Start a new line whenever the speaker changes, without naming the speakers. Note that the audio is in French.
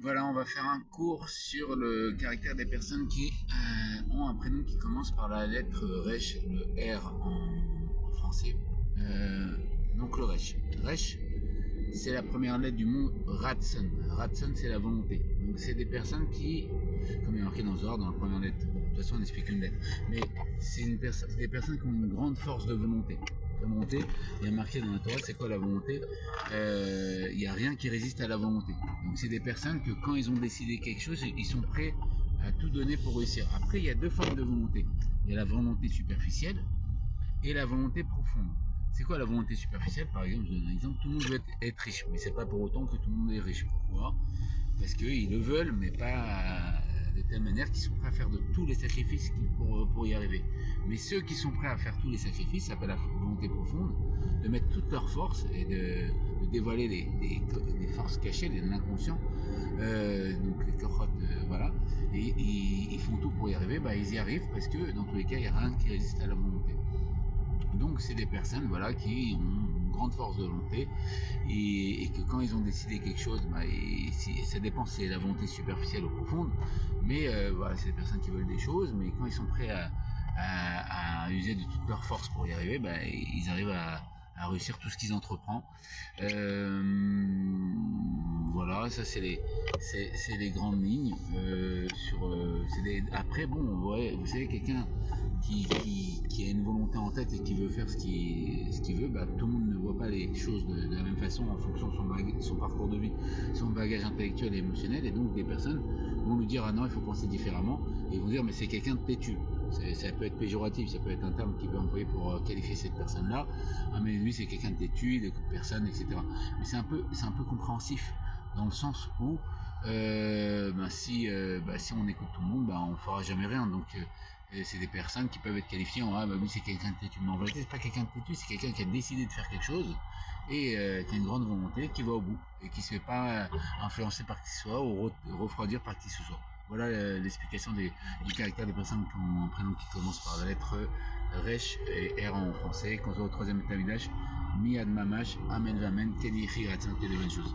Voilà, on va faire un cours sur le caractère des personnes qui ont un prénom qui commence par la lettre Resh, le R en français. Euh, donc le Resh. Resh, c'est la première lettre du mot Ratson. Ratson, c'est la volonté. Donc c'est des personnes qui, comme il est marqué dans Zohar, dans la première lettre, bon, de toute façon on n'explique qu'une lettre, mais c'est des personnes qui ont une grande force de volonté. La volonté, il y a marqué dans la Torah, c'est quoi la volonté? Il n'y a rien qui résiste à la volonté. Donc c'est des personnes que quand ils ont décidé quelque chose, ils sont prêts à tout donner pour réussir. Après, il y a deux formes de volonté. Il y a la volonté superficielle et la volonté profonde. C'est quoi la volonté superficielle? Par exemple, je donne un exemple, tout le monde veut être riche, mais c'est pas pour autant que tout le monde est riche. Pourquoi? Parce qu'ils le veulent, mais pas de telle manière qu'ils sont prêts à faire de tous les sacrifices pour y arriver. Mais ceux qui sont prêts à faire tous les sacrifices, ça s'appelle la volonté profonde, de mettre toute leur force et de dévoiler des forces cachées, de l'inconscient, donc les cohortes, voilà, et ils font tout pour y arriver, bah, ils y arrivent parce que dans tous les cas, il n'y a rien qui résiste à la volonté. Donc c'est des personnes voilà, qui ont une grande force de volonté et que quand ils ont décidé quelque chose, bah, ça dépend si c'est la volonté superficielle ou profonde, mais voilà, c'est des personnes qui veulent des choses, mais quand ils sont prêts à user de toute leur force pour y arriver, bah, ils arrivent à réussir tout ce qu'ils entreprennent. Voilà, ça c'est les grandes lignes. Après, bon, ouais, vous savez, quelqu'un qui a une volonté en tête et qui veut faire ce qu'il veut, bah, tout le monde ne voit pas les choses de la même façon en fonction de son parcours de vie, son bagage intellectuel et émotionnel. Et donc des personnes vont lui dire ah non, il faut penser différemment, et ils vont dire mais c'est quelqu'un de têtu. Ça peut être péjoratif, ça peut être un terme qui peut employer pour qualifier cette personne-là. Ah mais lui c'est quelqu'un de têtu, il écoute personne, etc. Mais c'est un peu compréhensif dans le sens où si on écoute tout le monde, bah, on fera jamais rien. Donc c'est des personnes qui peuvent être qualifiées en ah bah lui c'est quelqu'un de têtu. Mais en vérité c'est pas quelqu'un de têtu, c'est quelqu'un qui a décidé de faire quelque chose et qui a une grande volonté, qui va au bout et qui se fait pas influencer par qui que ce soit ou refroidir par qui que ce soit. Voilà l'explication du caractère des personnes qui ont un prénom qui commence par la lettre Resh et R en français. Quand on va au troisième étage, Miad Mamash, Amen Vamen, Kedi Ratzin, que de bonnes choses.